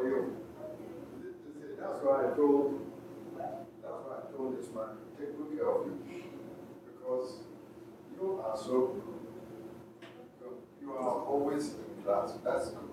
you? That's why I told this man to take good care of you. Because you are so good. You are always in class. That's good.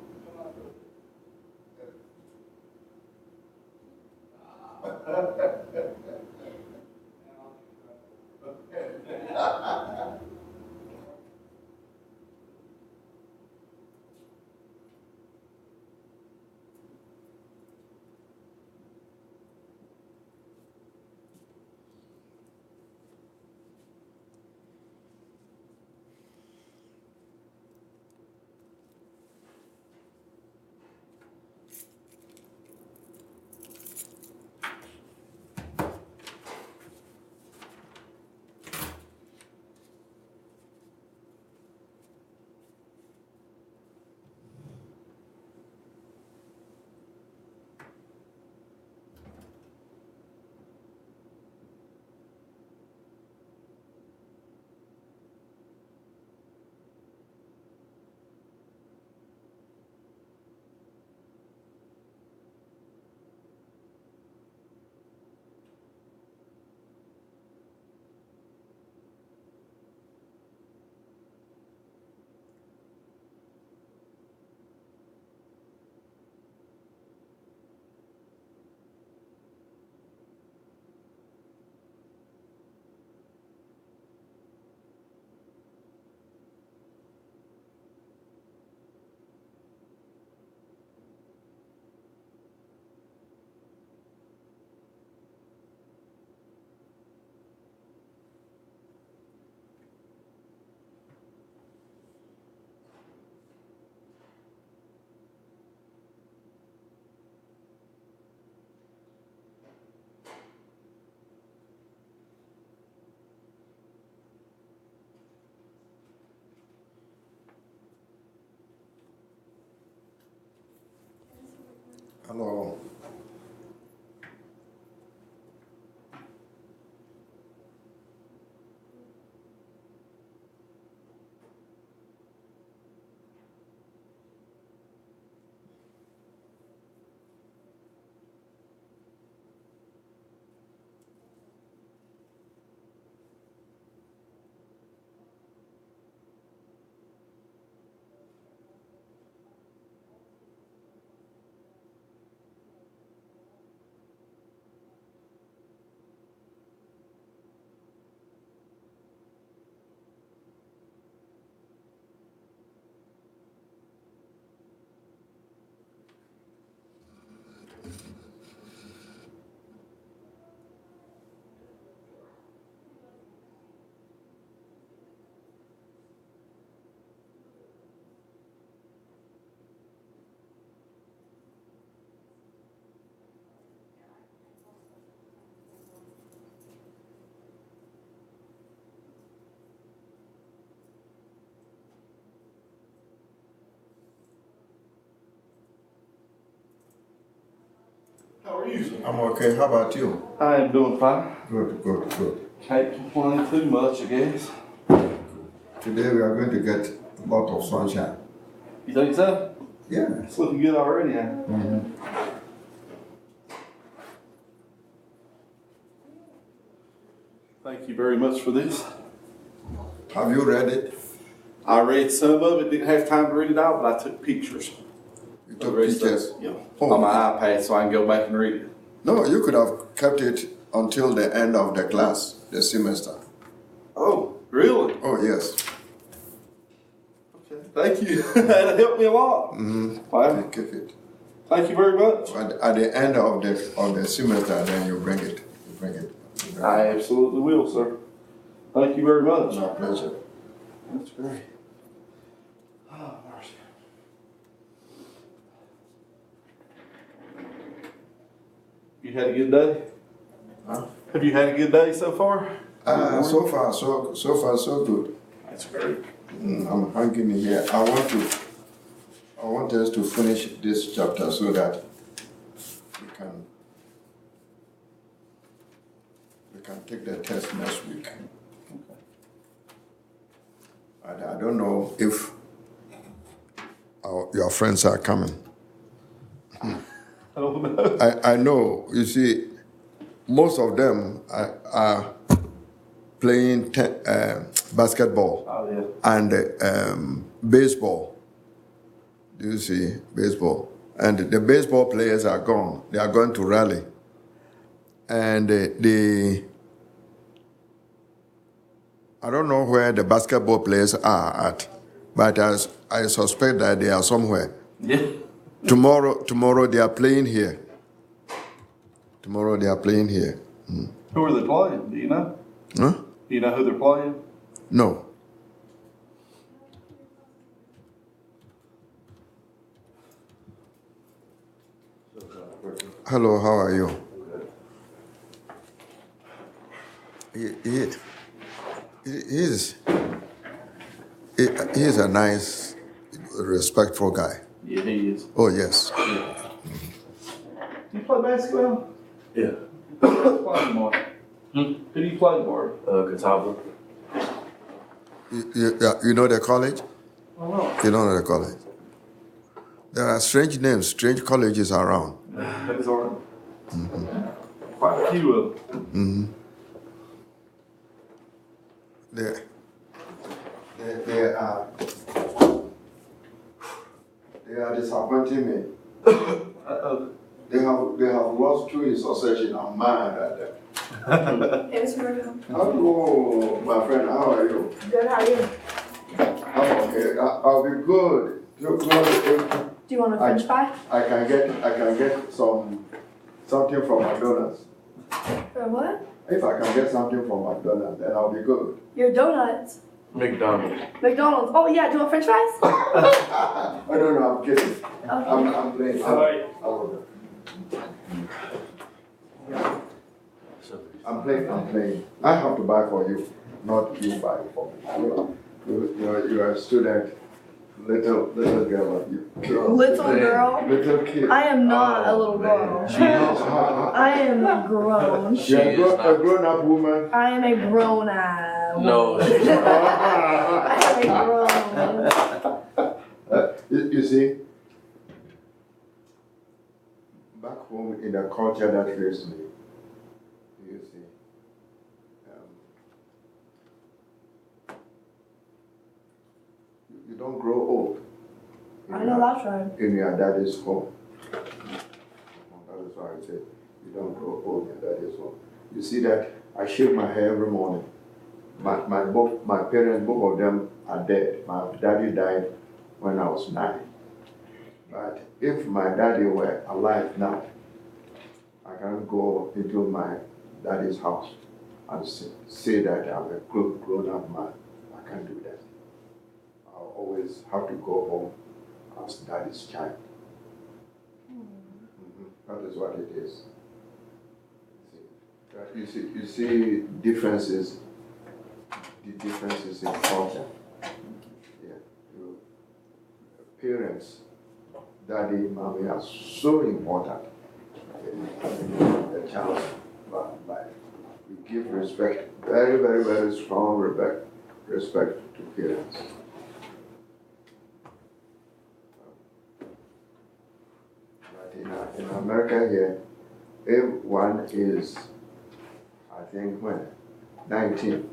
Hello. How are you, sir? I'm okay. How about you? I am doing fine. Good. Can't complain too much, I guess. Today we are going to get a lot of sunshine. You think so? Yeah. It's looking good already, huh? Mm-hmm. Thank you very much for this. Have you read it? I read some of it, didn't have time to read it all, but I took pictures. You took pictures? Yeah. Oh. On my iPad so I can go back and read it. No, you could have kept it until the end of the class, the semester. Oh, really? Oh, yes. Okay. Thank you. That helped me a lot. Mm-hmm. Wow. Keep it. Thank you very much. At the end of the semester, then you bring it. I absolutely will, sir. Thank you very much. My pleasure. That's great. Oh, mercy. You had a good day? Huh? Have you had a good day so far? So far, so good. That's great. I'm hanging in here. I want us to finish this chapter so that we can take the test next week. Okay. I don't know if your friends are coming. don't know. I know. You see, most of them are playing basketball Oh, yeah. and baseball. Do you see? Baseball. And the baseball players are gone. They are going to rally. And I don't know where the basketball players are at, but I suspect that they are somewhere. Yeah. Tomorrow they are playing here. Tomorrow they are playing here. Who are they playing? Do you know? Huh? Do you know who they're playing? No. Hello, how are you? He's a nice, respectful guy. Yeah, he is. Oh, yes. Do you play basketball? Yeah. Who do you play more? Who do you play more? Catawba. You know the college? Oh, You don't know the college? There are strange names, strange colleges around. that's all right. Quite a few of them. They are disappointing me. Uh-oh. They have lost two in succession. I'm mad at them. Hey, Mr. Murphy. Hello, my friend. How are you? Good, how are you? I'm okay. I'll be good. Do you want a French fry? I can get something from McDonald's. For what? If I can get something from McDonald's, then I'll be good. Your donuts. McDonald's. McDonald's. Oh yeah, do you want French fries? I don't know. I'm kidding. Okay. I'm playing. I'm playing. I have to buy for you, not you buy for me. You are a student, little girl like you. Little girl? Little kid. I am not a little girl. She is. I am grown. You're a grown-up woman. I am a grown woman. No, she's not. I am a grown. You see, back home in the culture that raised me, you see, you don't grow old. I know that's right. In your daddy's home. That is why I say you don't grow old in your daddy's home. You see that I shave my hair every morning. My parents, both of them are dead. My daddy died when I was 9. But if my daddy were alive now, I can go into my daddy's house and say that I'm a grown-up man. I can't do that. I'll always have to go home as daddy's child. That is what it is. You see differences, the differences in culture. Yeah. Parents, daddy, mommy are so important in the child's life. We give respect, very, very, very strong respect to parents. But in America here, if one is, I think, 19,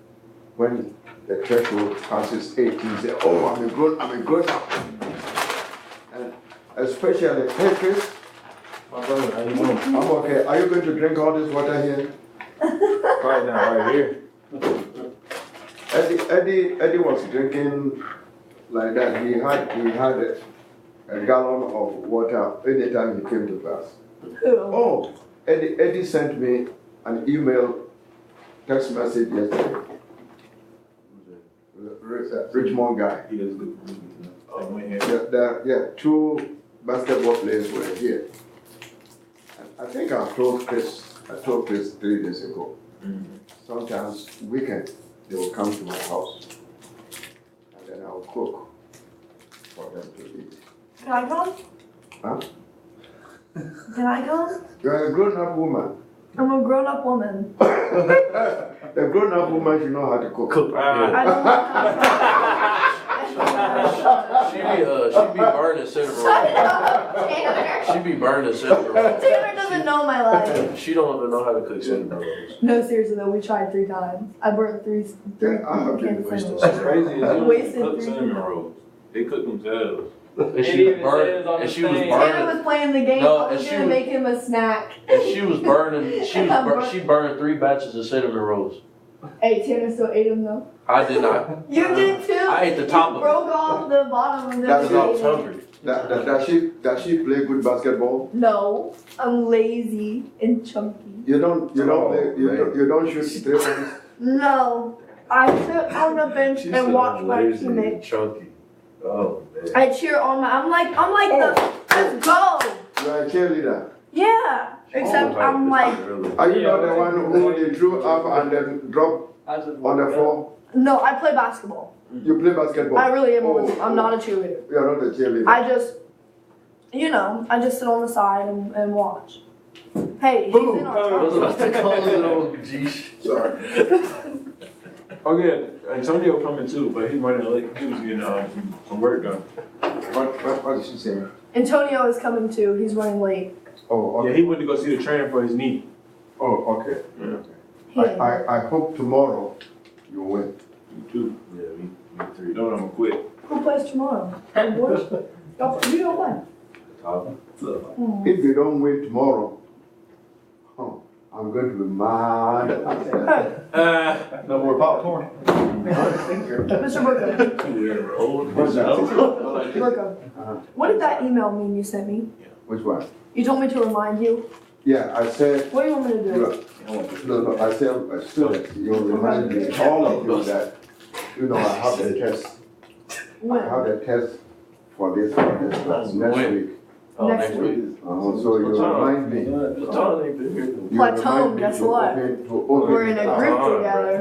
when the threshold passes 18, say, oh, I'm a grown up. And especially, hey Chris, My brother, how you doing? I'm okay. Are you going to drink all this water here? Right now, right here. Eddie was drinking like that. He had a gallon of water anytime he came to class. Oh, Eddie sent me an email, text message yesterday. Richmond guy. He is good. Yeah, 2 basketball players were here. I think I told Chris 3 days ago. Sometimes weekend they will come to my house and then I'll cook for them to eat. Can I come? Huh? Can I come? You're a grown-up woman. I'm a grown-up woman. A grown-up woman should know how to cook. I don't know how to She be burning cinnamon rolls. She be burning cinnamon rolls. Tanner doesn't know my life. She don't even know how to cook cinnamon rolls. No, seriously though, we tried 3 times. I burnt three I have been cans of wasted. cinnamon That's rolls. crazy. Is you Wasted cook 3 cinnamon times. rolls. They cook themselves. And It she was even says burning. on And the she was thing. Tanner burning. was playing the game. No, I was and she gonna was- make him a snack. And she was burning. She burned 3 batches of cinnamon rolls. Hey, Tanner still ate them though. I did not. You did too. I ate the top You of it. broke off the bottom and then That's Because I was ate it. hungry. Does she play good basketball? No, I'm lazy and chunky. You don't Oh, play, you don't shoot 3 points? No, I sit on the bench She and said watch I'm my lazy and teammates. chunky. Oh man. I cheer on my. I'm like the. Let's go. You are a cheerleader. Yeah. Except Oh, I'm like. Are you not the one who they threw up and then drop I just on the floor? No, I play basketball. You play basketball? I really am. Oh, I'm not a cheerleader. You are not a cheerleader. I just, I just sit on the side and watch. Hey, he's Boom. in I our was about to call it on Sorry. Oh yeah, Antonio coming too, but he running late. He was getting some work done. What did she say? Antonio is coming too. He's running late. Oh, Yeah, okay. he went to go see the trainer for his knee. Oh, okay. Yeah. I hope tomorrow you win. Me too. Yeah, me three. Don't I'm gonna quit. Who plays tomorrow? The boys? You don't play. Hmm. If you don't win tomorrow, I'm going to be mad. No more popcorn. Mr. Burkham. What's that? Burkham. What did that email mean you sent me? Which one? You told me to remind you. Yeah, I said, What do you want me to do? no, I said, students, you remind me, all of you that, I have the test. I When? have the test for this class next week. Oh, Next next week. So you remind me. John ain't been here. You Plateau, remind me guess to what? open- to open We're in a it. group Oh, together.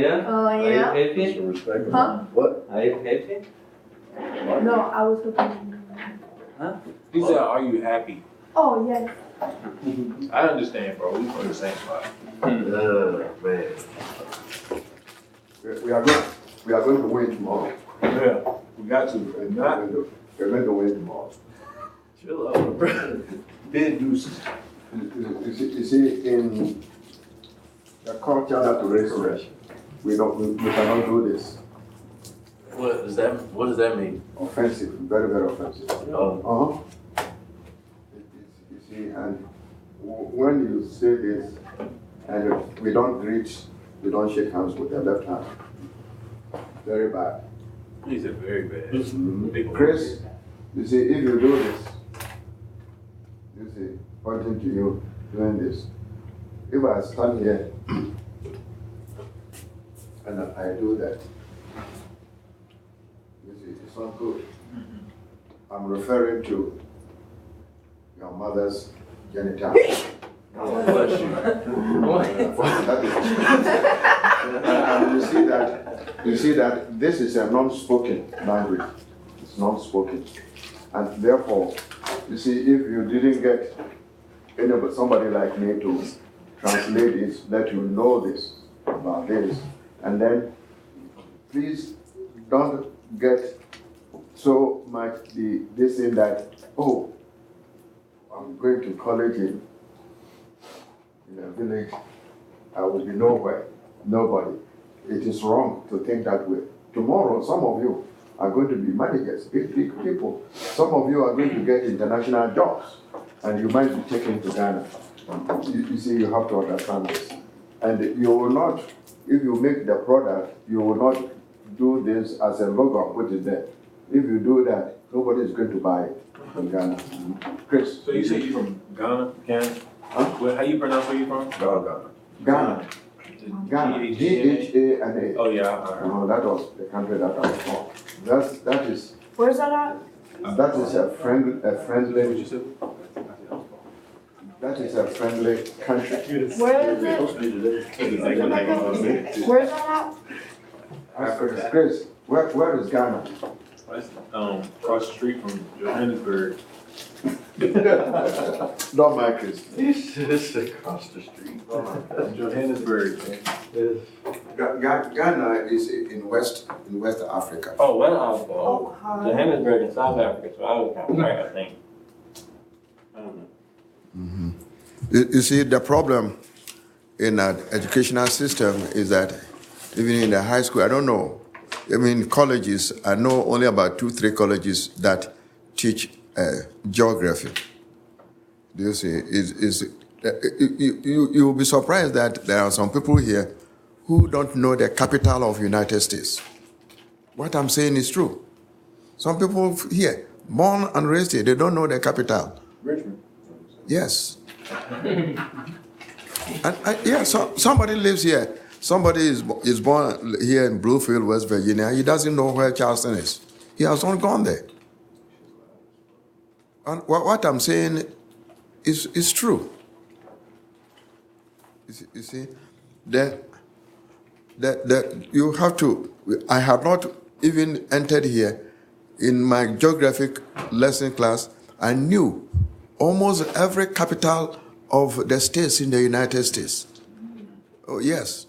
yeah? Oh, Are you yeah? happy? Huh? What? Are you happy? No, I was hoping. He said, "Are you happy?" Oh, yes. I understand, bro. We from the same spot. Man. We are going to win tomorrow. Yeah, we got to. If not, We're going to win tomorrow. chill out, bro. Big deuces. You see, in the culture that we raise, we cannot do this. What does that mean? Offensive, very, very offensive. Oh. You see, and when you say this, and we don't greet, we don't shake hands with the left hand. Very bad. He said very bad. Chris, you see, if you do this, you see, pointing to you, doing this. If I stand here and I do that, you see, it's not good. I'm referring to your mother's genitals. Bless you. And you see that this is a non-spoken language. It's non-spoken. And therefore, you see, if you didn't get somebody like me to translate this, let you know this about this, and then please don't get so much this thing that, oh, I'm going to college in a village, I will be nowhere, nobody. It is wrong to think that way. Tomorrow, some of you are going to be managers, big people. Some of you are going to get international jobs, and you might be taken to Ghana. You see, you have to understand this. And you will not, if you make the product, you will not do this as a logo and put it there. If you do that, nobody is going to buy it in Ghana. Chris. So you say you from Ghana, Ghana? Huh? How you pronounce where you from? Ghana. Ghana. Ghana. G-H-A-N-A. Oh yeah, I heard. No, that was the country that I was from. That is Where's that at? a friendly What you said? that is a friendly country. Where is it? Where's that at? Chris, where is Ghana? Across the street from Johannesburg. Don't mind Chris. It's across the street. Johannesburg. Ghana is in West Africa. Oh, well, Oh, hi. Johannesburg in South Africa, so I was kind of right, I think. I don't know. You see, the problem in our educational system is that even in the high school, I don't know. I mean, colleges, I know only about 2-3 colleges that teach geography. Do you see? You'll be surprised that there are some people here who don't know the capital of United States. What I'm saying is true. Some people here, born and raised here, they don't know the capital. Richmond. Yes. So somebody lives here. Somebody is born here in Bluefield, West Virginia. He doesn't know where Charleston is. He has not gone there. And what I'm saying is true. You see, you have to. I have not even entered here. In my geographic lesson class, I knew almost every capital of the states in the United States. Oh, yes.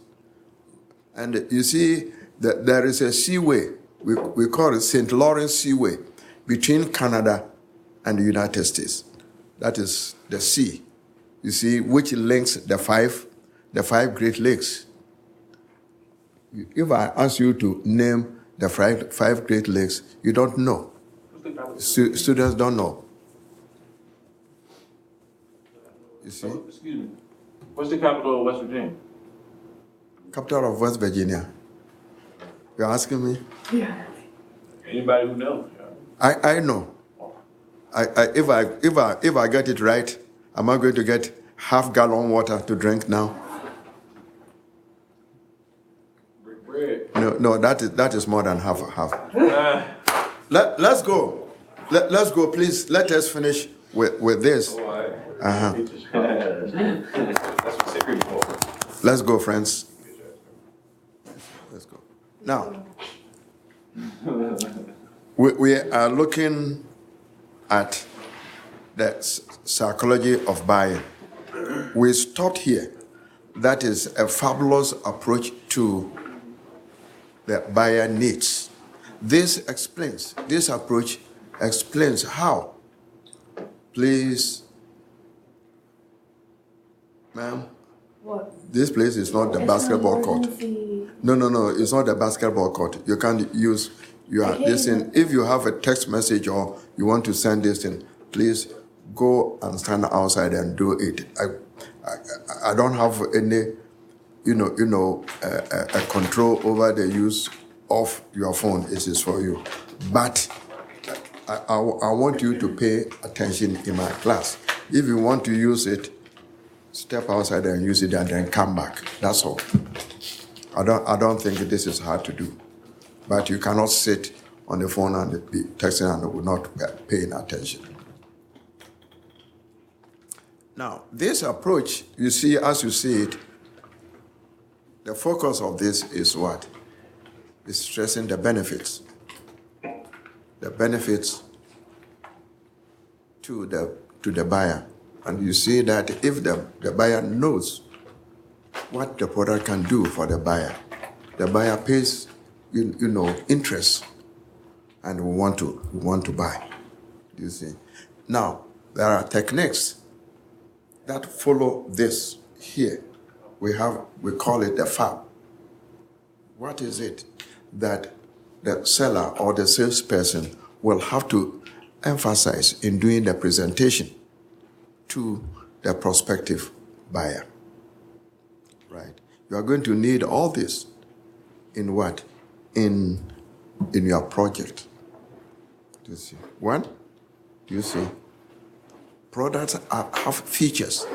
And you see, there is a seaway, we call it St. Lawrence Seaway, between Canada and the United States. That is the sea, you see, which links the five Great Lakes. If I ask you to name the five Great Lakes, you don't know. Students don't know. You see? Excuse me. What's the capital of West Virginia? Capital of West Virginia. You're asking me? Yeah. Anybody who knows? I know. If I get it right, am I going to get half-gallon water to drink now? No, that is more than half. Let's go. Let's go, please. Let us finish with this. That's what security for. Let's go, friends. Let's go. Now, we are looking at the psychology of buying. We stopped here. That is a fabulous approach to the buyer needs. This approach explains how. Please, ma'am. What? This place is not the basketball court. No, it's not the basketball court. You can't use this thing. If you have a text message or you want to send this thing, please go and stand outside and do it. I don't have any a control over the use of your phone. It is for you. But I want you to pay attention in my class. If you want to use it, step outside and use it and then come back. That's all. I don't think this is hard to do. But you cannot sit on the phone and be texting and not paying attention. Now, this approach, you see, as you see it, the focus of this is what? Is stressing the benefits. The benefits to the buyer. And you see that if the buyer knows what the product can do for the buyer pays, interest, and we want to buy. You see. Now, there are techniques that follow this here. We call it the FAB. What is it that the seller or the salesperson will have to emphasize in doing the presentation to the prospective buyer? Right? You are going to need all this in what? In your project. Do you see? One, do you see? Products have features,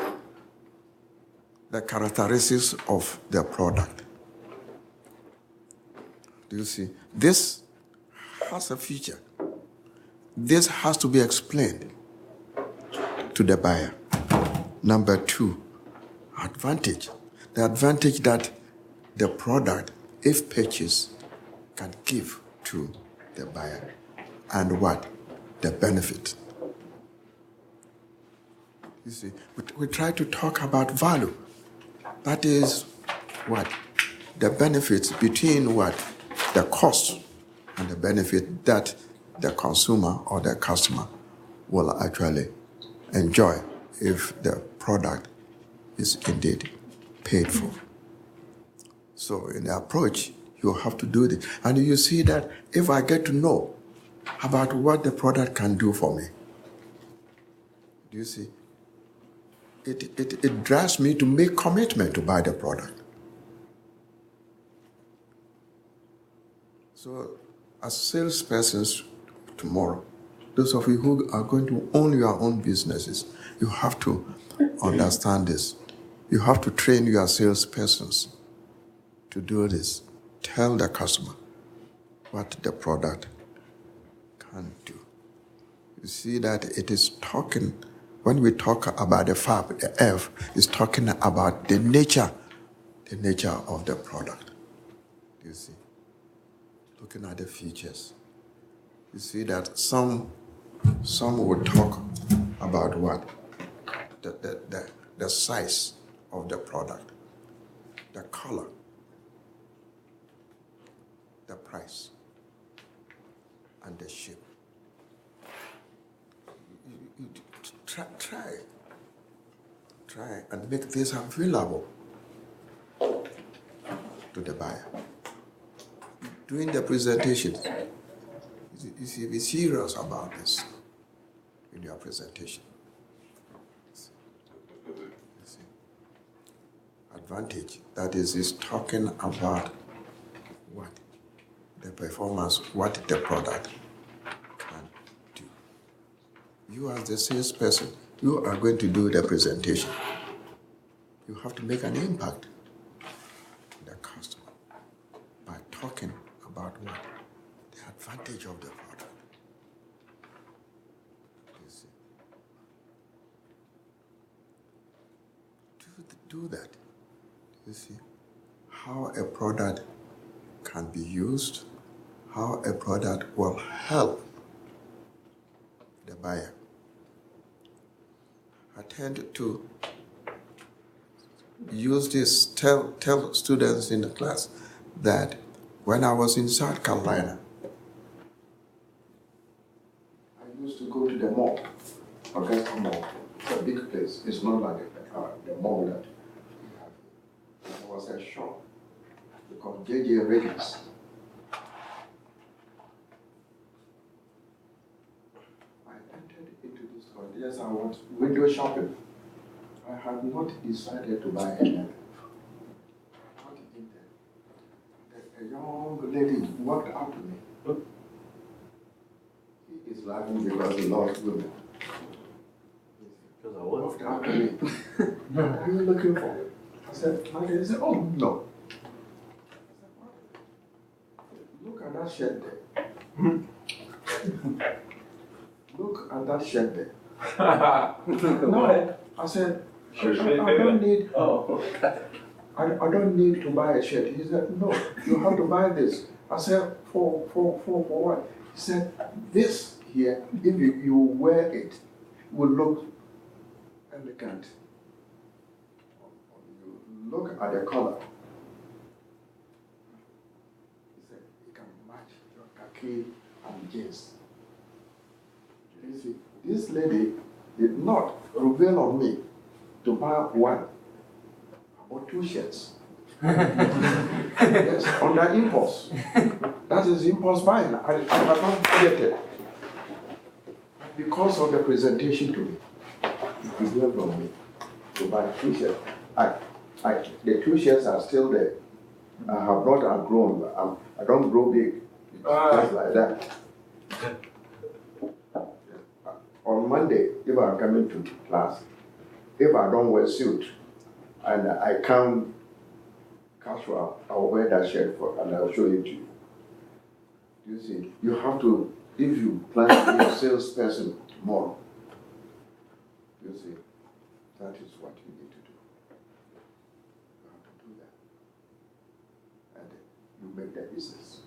the characteristics of the product. Do you see? This has a feature. This has to be explained to the buyer. Number two, advantage. The advantage that the product, if purchased, can give to the buyer. And what? The benefit. You see, we try to talk about value. That is what? The benefits between what? The cost and the benefit that the consumer or the customer will actually enjoy if the product is indeed paid for. So in the approach, you have to do this. And you see that if I get to know about what the product can do for me, do you see? It drives me to make commitment to buy the product. So as salespersons tomorrow, those of you who are going to own your own businesses, you have to understand this. You have to train your salespersons to do this. Tell the customer what the product can do. You see that it is talking, when we talk about the FAB, the F is talking about the nature of the product. You see, looking at the features. You see that some would talk about what? The size of the product, the color, the price, and the shape. You try and make this available to the buyer. During the presentation, you see, be serious about this in your presentation. You see. Advantage, that is talking about what? The performance, what the product can do. You as the salesperson, you are going to do the presentation. You have to make an impact on the customer by talking about what? The advantage of the product. You see. Do that. You see how a product can be used, how a product will help the buyer. I tend to use this, tell students in the class that when I was in South Carolina, I used to go to the mall, Augusta Mall. It's a big place. It's not like the mall that we have. There was a shop called J.J. Reddings. I entered into this store. Yes, I was window shopping. I had not decided to buy anything. Not in there. A young lady walked up to me. He is laughing because he loves women. Because I Walked up to me. What are you looking for? I said, he said, oh, no. Look at that shirt there. Look at that shirt there. No, I said, I don't need. I don't need to buy a shirt. He said, no, you have to buy this. I said, for what? He said, this here, if you wear it, will look elegant. You look at the color. He said, it can match your khaki and jeans. You see, this lady did not reveal on me to buy one or two shirts. Yes, under impulse. That is impulse buying. I have not get it. Because of the presentation to me, it revealed on me to buy two shirts. The two shirts are still there. I have not outgrown. I don't grow big. Just like that. On Monday, if I'm coming to class, if I don't wear suit and I come casual, I'll wear that shirt and I'll show it to you. You see, you have to, if you plan to be a salesperson tomorrow, you see, that is what you need to do. You have to do that. And you make that business.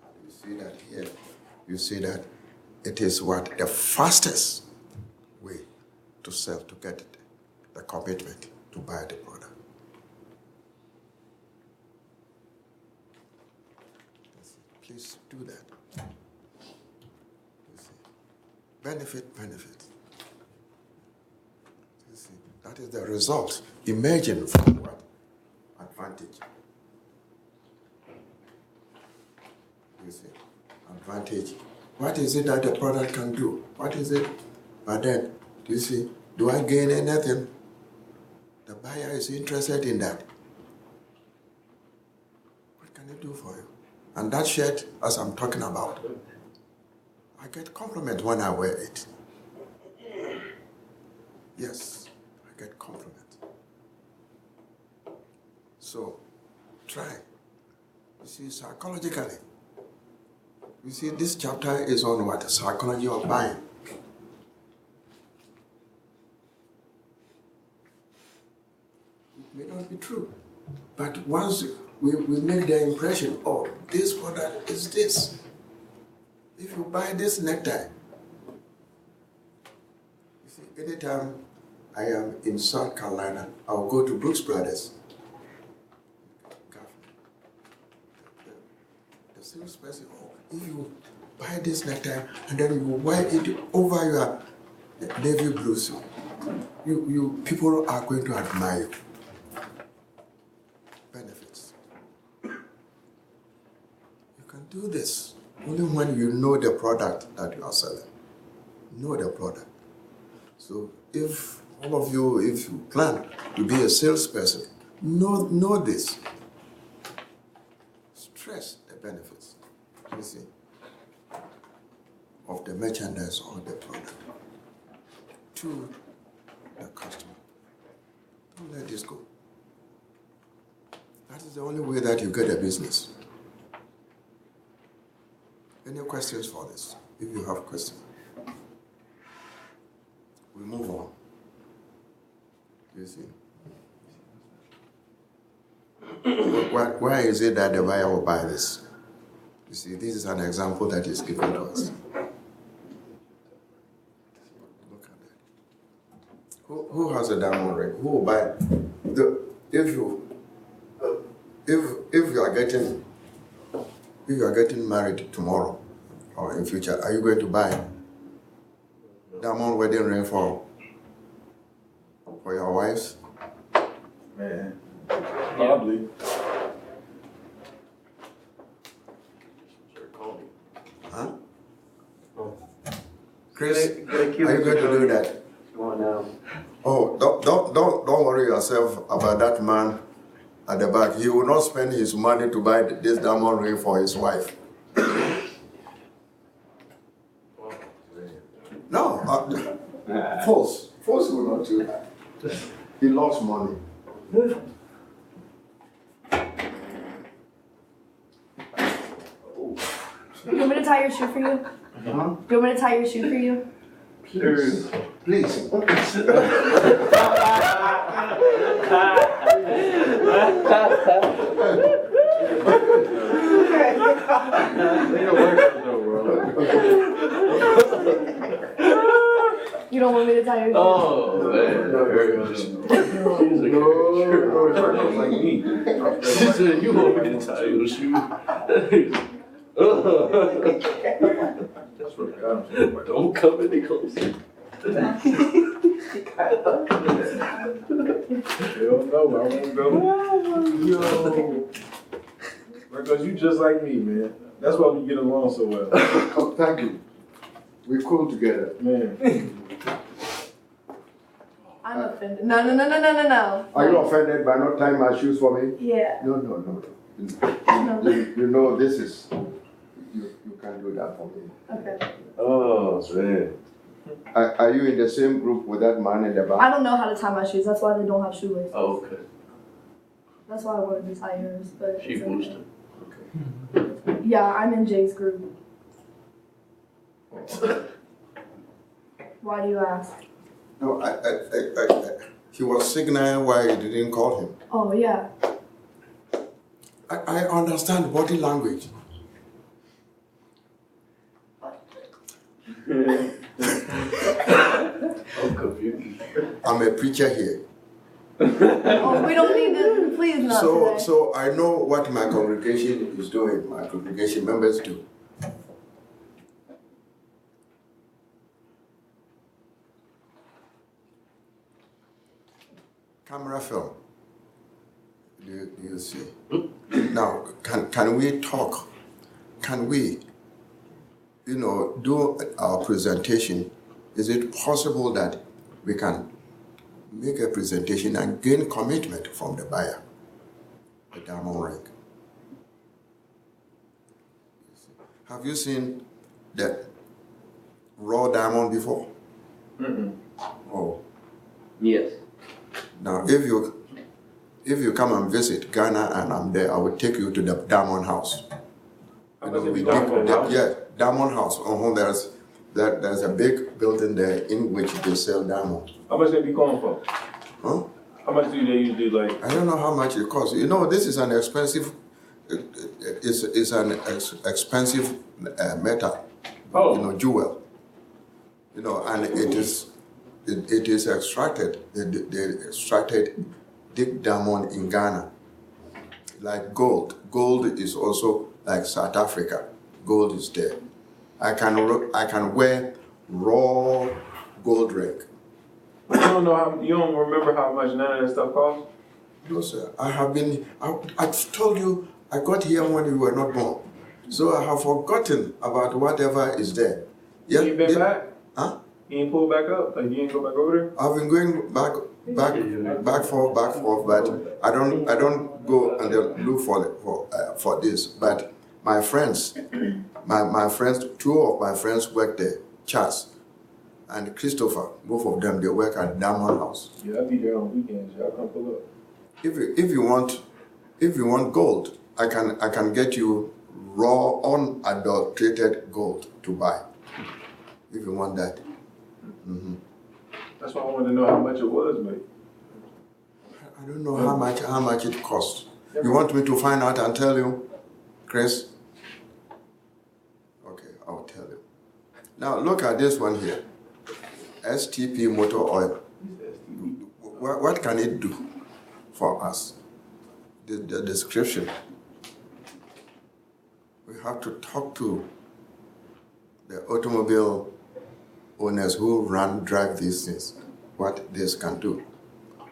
And you see that here. You see that it is what the fastest way to sell, to get the commitment to buy the product. Please do that. You see. Benefit. That is the result emerging from what? Advantage. You see, advantage. What is it that the product can do? What is it? But then, do you see, do I gain anything? The buyer is interested in that. What can it do for you? And that shirt, as I'm talking about, I get compliment when I wear it. Yes, I get compliment. So, try. You see, psychologically, you see, this chapter is on what? Psychology of buying. It may not be true, but once we make the impression, oh, this product is this. If you buy this necktie, you see, anytime I am in South Carolina, I'll go to Brooks Brothers. The salesperson, oh, if you buy this necktie and then you wear it over your navy blue suit, you people are going to admire you. Benefits. You can do this only when you know the product that you are selling. Know the product. So if all of you, if you plan to be a salesperson, know this. Stress the benefits, you see, of the merchandise or the product to the customer. Don't let this go. That is the only way that you get a business. Any questions for this? If you have questions, we move on. You see? Why is it that the buyer will buy this? You see, this is an example that is given to us. Look at that. Who has a diamond ring? Who will buy it? If you are getting married tomorrow or in future, are you going to buy diamond wedding ring for your wives? Man, probably. Huh? Chris, are you going to do that? Oh, don't worry yourself about that man at the back. He will not spend his money to buy this diamond ring for his wife. No, false. False will not do that. He lost money. You want me to tie your shoe for you? Huh? You want me to tie your shoe for you? Please. Please. You don't want me to tie your shoe? Oh, man. No, like me. She said, you want me to tie your shoe? That's what God. Don't come any closer. Hell no, I won't go. Yo. Because you just like me, man. That's why we get along so well. Oh, thank you. We're cool together. Man. I'm offended. No. Are you offended by not tying my shoes for me? Yeah. No. No. You know this is, you can do that for me. Okay. Oh, man. Are you in the same group with that man in the back? I don't know how to tie my shoes. That's why they don't have shoelaces. Oh, okay. That's why I wanted to tie yours. But She it's boosted. Okay. Yeah, I'm in Jay's group. Why do you ask? No, he was signaling why you didn't call him. Oh, yeah. I understand body language. I'm confused. I'm a preacher here. Oh, we don't need to. Please not today. So I know what my congregation is doing, my congregation members do. camera film. Do you see? Now, can we talk? Can we, do our presentation? Is it possible that we can make a presentation and gain commitment from the buyer? A diamond ring. Have you seen the raw diamond before? Mm-mm. Oh. Yes. Now, if you come and visit Ghana and I'm there, I will take you to the Diamond House. How much it be going for the house? Yeah, Diamond House. There's a big building there in which they sell diamonds. How much they be going for? Huh? How much do they usually like? I don't know how much it costs. This is an expensive. It's an expensive metal. Oh. Jewel. And it is extracted. They extracted deep diamond in Ghana. Like gold. Gold is also like South Africa. Gold is there. I can wear raw gold ring. You don't remember how much none of that stuff costs? No, sir. I've told you, I got here when you were not born. So I have forgotten about whatever is there. Yeah, you ain't been back? Huh? You ain't pulled back up? Like you ain't go back over there? I've been going back forth, but I don't go and look for this. But my friends, my friends, two of my friends work there, Charles and Christopher, both of them, they work at Diamond House. Yeah, I'll be there on weekends. Y'all come pull up. If you want gold, I can get you raw, unadulterated gold to buy. If you want that. Mm-hmm. That's why I wanted to know how much it was, mate. I don't know how much it costs. You want me to find out and tell you, Chris? Okay, I'll tell you. Now look at this one here. STP motor oil. What can it do for us? The description. We have to talk to the automobile owners who drive these things, what this can do.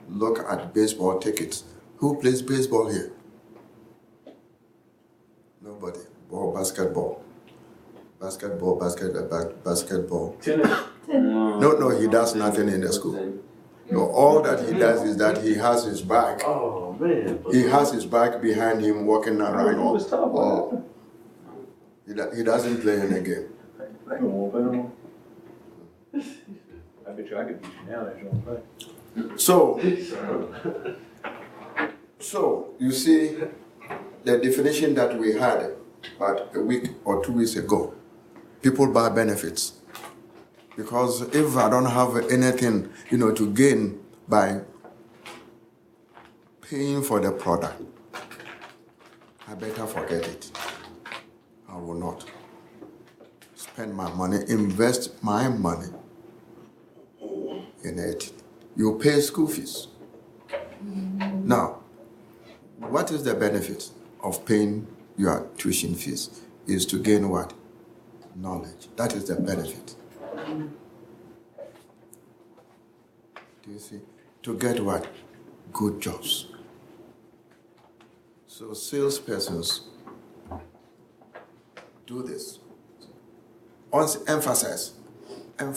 Look at baseball tickets. Who plays baseball here? Nobody. Basketball. Tennis. No, he does nothing in the school. No, all that he does is that he has his bag. Oh, man. He has his bag behind him walking around. He doesn't play in the game. I don't play no more. I bet you I could beat you now if you don't play. So you see the definition that we had about a week or 2 weeks ago. People buy benefits. Because if I don't have anything, to gain by paying for the product, I better forget it. I will not spend my money, invest my money in it. You pay school fees. Now, what is the benefit of paying your tuition fees? Is to gain what? Knowledge. That is the benefit. Do you see? To get what? Good jobs. So salespersons do this. Once emphasize on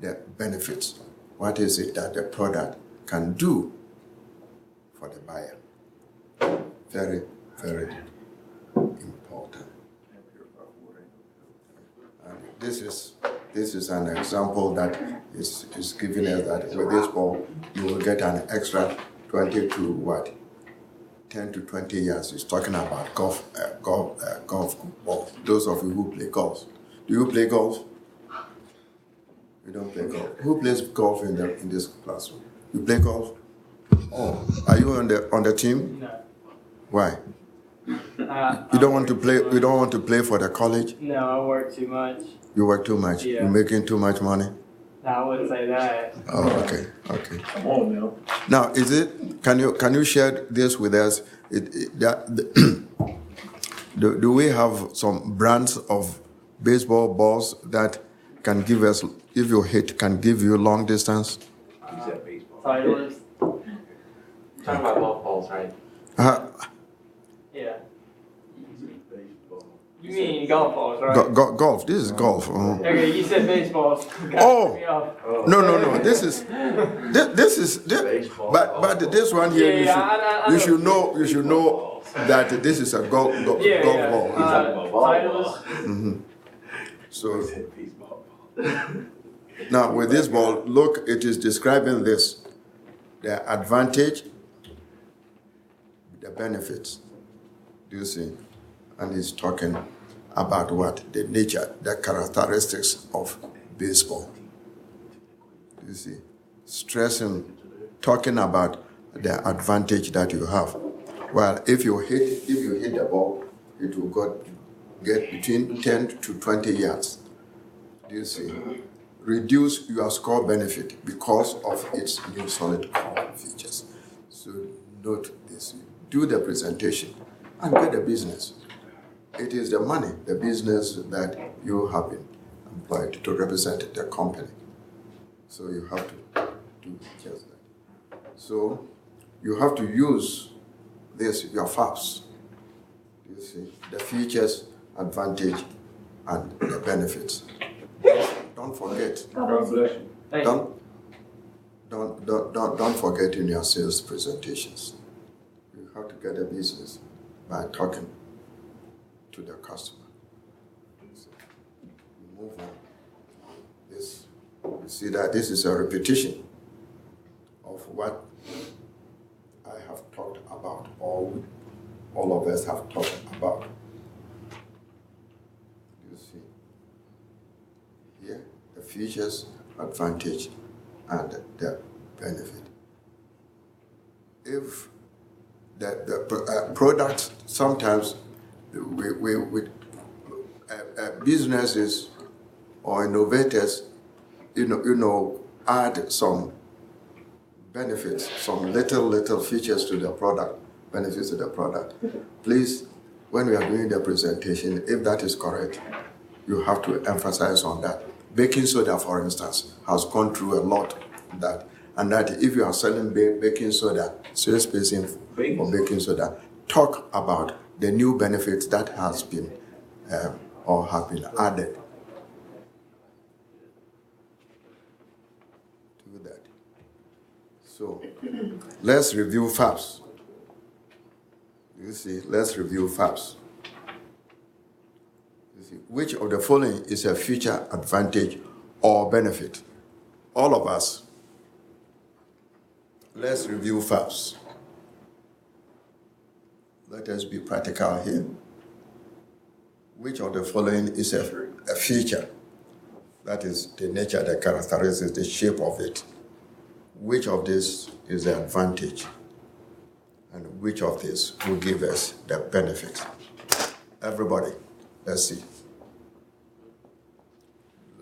the benefits. What is it that the product can do for the buyer? Very, very important. And this is an example that is giving us that with this ball you will get an extra 20 to what? 10 to 20 years. It's talking about golf ball. Those of you who play golf. Do you play golf? You don't play golf. Who plays golf in this classroom? You play golf? Oh, are you on the team? No. Why? You don't want to play. You don't want to play for the college? No, I work too much. You work too much. Yeah. You're making too much money. No, I wouldn't say that. Oh, okay. Come on now. Now, is it? Can you share this with us? Do we have some brands of baseball balls that can give us, if you hit, can give you long distance? He said baseball. Titleist. Talking about golf balls, right? Yeah. You mean golf balls, right? Golf. This is golf. Okay, you said baseballs. Oh. Me off. No. This is. But this one here, you should know. You should know that this is a golf ball. Titleist. So now with this ball, look, it is describing this: the advantage, the benefits. Do you see? And he's talking about what? The nature, the characteristics of baseball. You see? Stressing, talking about the advantage that you have. Well, if you hit the ball, it will get between 10 to 20 yards. Do you see? Reduce your score benefit because of its new solid core features. So note this. Do the presentation and get the business. It is the money, the business that you have been employed to represent the company. So you have to do just that. So you have to use this, your FAPs. You see, the features, advantage, and the benefits. Don't forget. God bless you. Don't forget in your sales presentations. You have to get a business by talking to the customer. So we move on. This, you see that this is a repetition of what I have talked about, all of us have talked about. You see here the features, advantage, and the benefit. If the product, sometimes businesses or innovators, add some benefits, some little features to the product, benefits to the product. Please, when we are doing the presentation, if that is correct, you have to emphasize on that. Baking soda, for instance, has gone through a lot of that. And that if you are selling baking soda, salesperson for baking soda, talk about the new benefits that has been or have been added to that. So let's review FAPs. You see, let's review FAPs. You see, which of the following is a future advantage or benefit? All of us. Let's review FAPs. Let us be practical here. Which of the following is a feature? That is the nature, the characteristics, the shape of it. Which of this is the advantage? And which of this will give us the benefit? Everybody, let's see.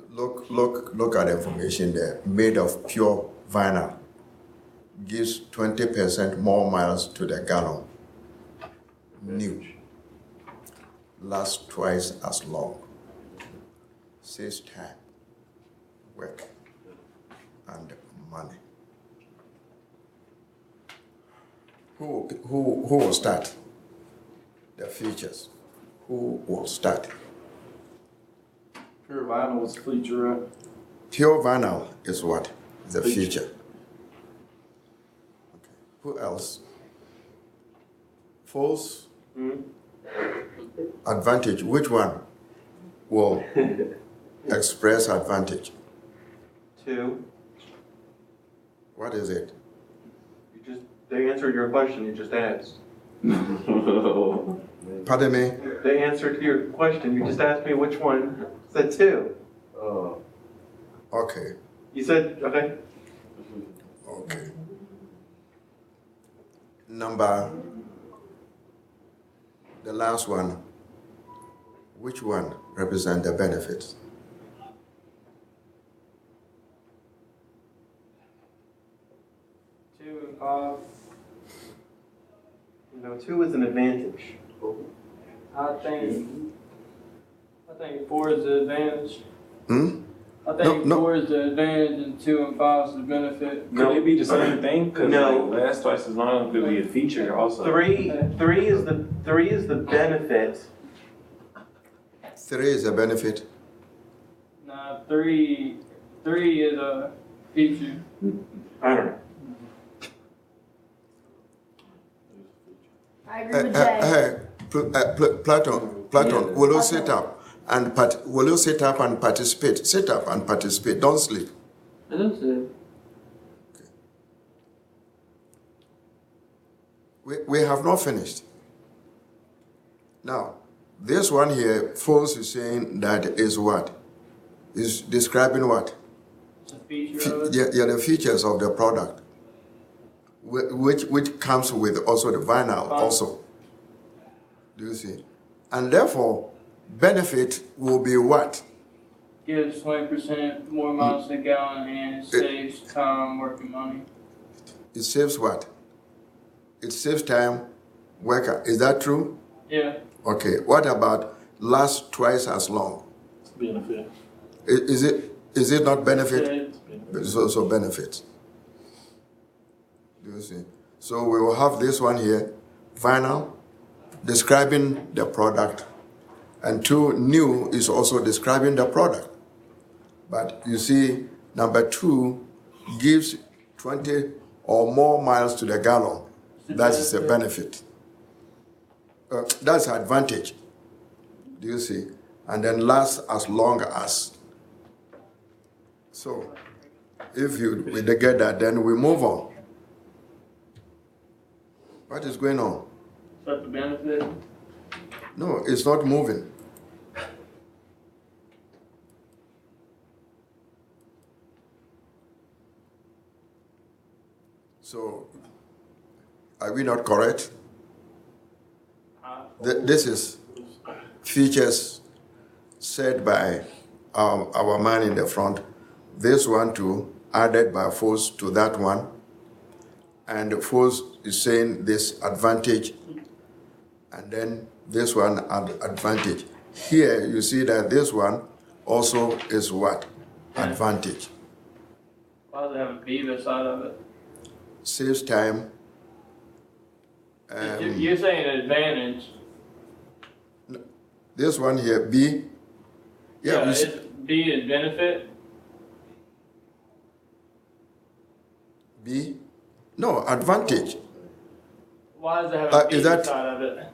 Look at the information there. Made of pure vinyl. Gives 20% more miles to the gallon. New. Lasts twice as long. Saves time, work, and money. Who will start? The features. Who will start? Pure vinyl is a feature, right? Pure vinyl is what? The feature. Okay. Who else? False advantage. Which one will express advantage? 2. What is it? They answered your question you just asked. Pardon me? They answered your question. You just asked me which one. Said 2. Okay. You said, okay. Okay. The last one. Which one represents the benefits? 2 and 5. No, 2 is an advantage. I think 4 is the advantage. I think No. 4 is the advantage and 2 and 5 is the benefit. No. Could it be the same thing? Cause No. like, lasts twice as long, could be a feature also. Three is the benefit. 3 is a benefit. Nah, 3 is a feature. I don't know. I agree with Jay. Platon, will you sit up and participate? Sit up and participate. Don't sleep. I don't see. We have not finished. Now, this one here, Foles is saying that is what? Is describing what? It's a feature of it. Yeah, the features of the product, which comes with also the vinyl also. Do you see? And therefore, benefit will be what? Gives 20% more miles to the gallon and it saves time, work, and money. It saves what? It saves time, worker. Is that true? Yeah. Okay. What about last twice as long? Benefit. Is it not benefit? Saves. It's also benefits. Do you see? So we will have this one here, vinyl, describing the product, and 2, new is also describing the product. But you see, number 2 gives 20 or more miles to the gallon. That is a benefit. That's advantage. Do you see? And then last as long as. So, if we get that, then we move on. What is going on? Is that the benefit? No, it's not moving. So, are we not correct? This is features said by our man in the front. This one too, added by force to that one. And force is saying this advantage. And then this one advantage. Here you see that this one also is what? Advantage. Why does it have a B beside of it? Saves time. You're saying advantage. This one here, B. Yeah, It's B is benefit. B. No, advantage. Why does it have a B Is that- beside of it?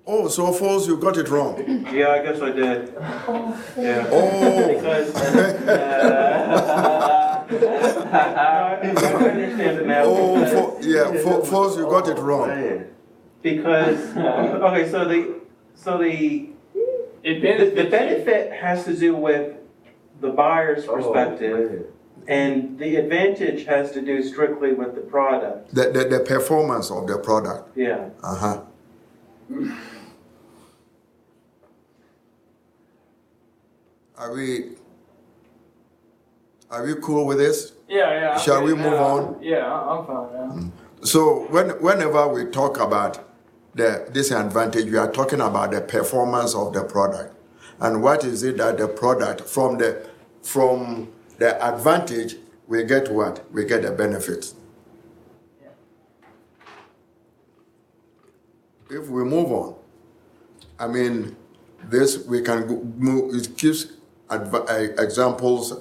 Oh, so false, you got it wrong. Yeah, I guess I did. Yeah. Oh, Because I understand it now. oh, false, you got it wrong. Because okay, so the It benefits the benefit has to do with the buyer's perspective, and the advantage has to do strictly with the product. The performance of the product. Yeah. Uh-huh. Are we cool with this? Yeah. Shall okay, we move now- on? Yeah, I'm fine now. So whenever we talk about the disadvantage, we are talking about the performance of the product. And what is it that the product, from the advantage, we get what? We get the benefits. If we move on, I mean, this we can move, it gives examples.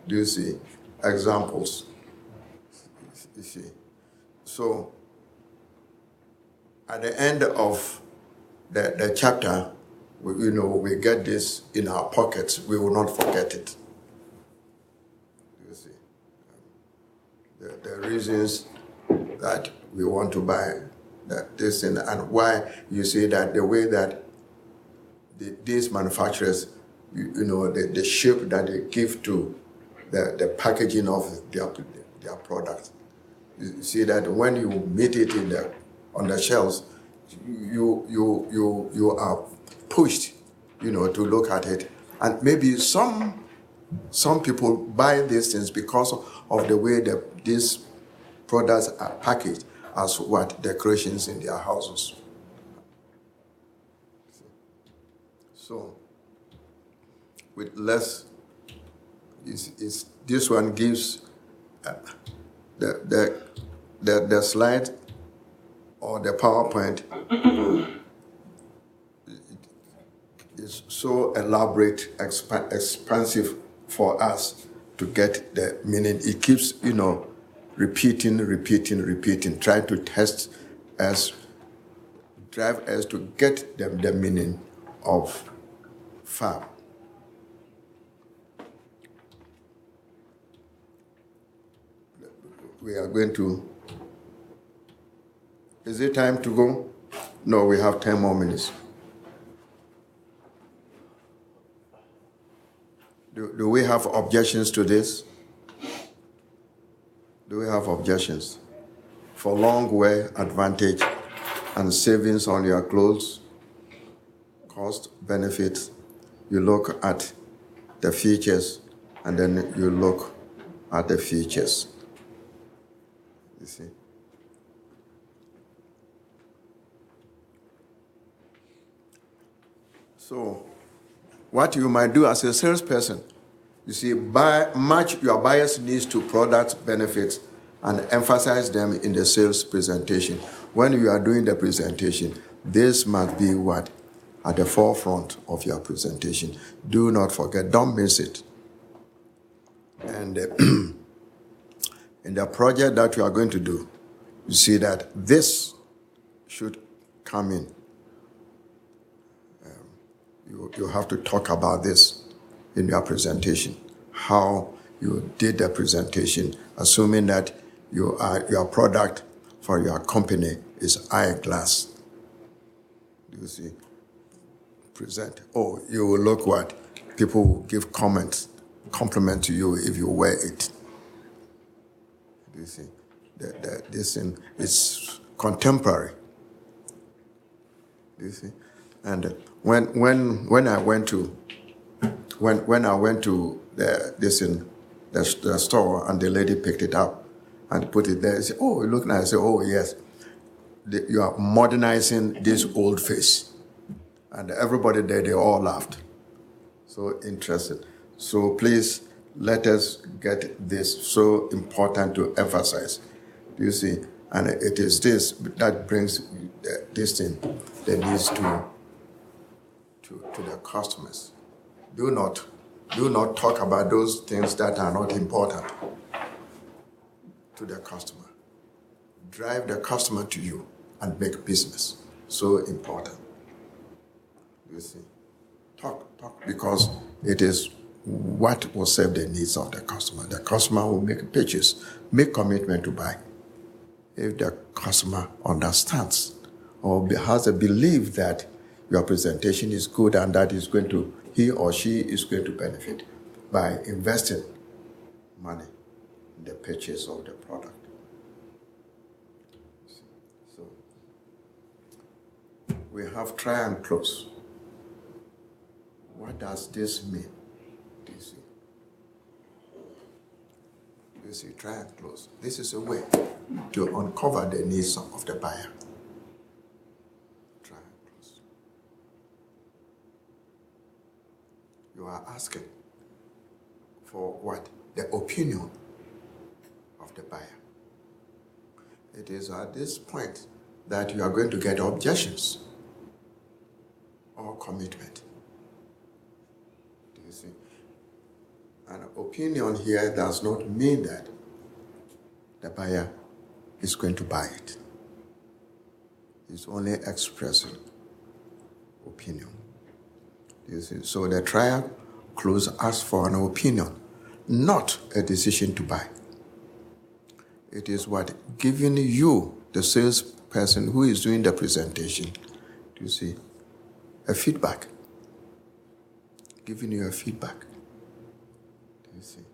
Do you see? Examples. You see. So, at the end of the chapter, we get this in our pockets. We will not forget it. You see. The reasons that we want to buy this and why you see that the way that these manufacturers, the shape that they give to the packaging of their products. You see that when you meet it on the shelves, you are pushed, to look at it, and maybe some people buy these things because of the way that these products are packaged as what decorations in their houses. So with less. This one gives the slide or the PowerPoint is so elaborate, expansive for us to get the meaning. It keeps, repeating, trying to test us, drive us to get the meaning of farm. We are going to. Is it time to go? No, we have 10 more minutes. Do we have objections to this? Do we have objections? For long wear advantage and savings on your clothes, cost, benefits, you look at the features and then you look at the features. You see? So, what you might do as a salesperson, you see, match your buyer's needs to product benefits and emphasize them in the sales presentation. When you are doing the presentation, this must be what? At the forefront of your presentation. Do not forget, don't miss it. And in the project that you are going to do, you see that this should come in. You have to talk about this in your presentation, how you did the presentation, assuming that your product for your company is eyeglass. Do you see? Present. Oh, you will look what? People will give compliment to you if you wear it. Do you see? This thing is contemporary. Do you see? And when I went to the store and the lady picked it up and put it there, I said, "Oh, it looks nice." I said, "Oh, yes, you are modernizing this old face," and everybody there, they all laughed. So interested. So please let us get this so important to emphasize. Do you see? And it is this that brings this thing that needs to the customers. Do not talk about those things that are not important to the customer. Drive the customer to you and make business. So important. You see, talk because it is what will serve the needs of the customer. The customer will make purchase, make commitment to buy. If the customer understands or has a belief that your presentation is good and that he or she is going to benefit by investing money in the purchase of the product. So we have try and close. What does this mean? Do you see? You see, try and close. This is a way to uncover the needs of the buyer. Try and close. You are asking for what? The opinion of the buyer. It is at this point that you are going to get objections or commitment. Do you see? An opinion here does not mean that the buyer is going to buy it. It's only expressing opinion. You see? So the trial close asks for an opinion, not a decision to buy. It is what? Giving you, the salesperson who is doing the presentation, do you see? A feedback. Giving you a feedback. Do you see?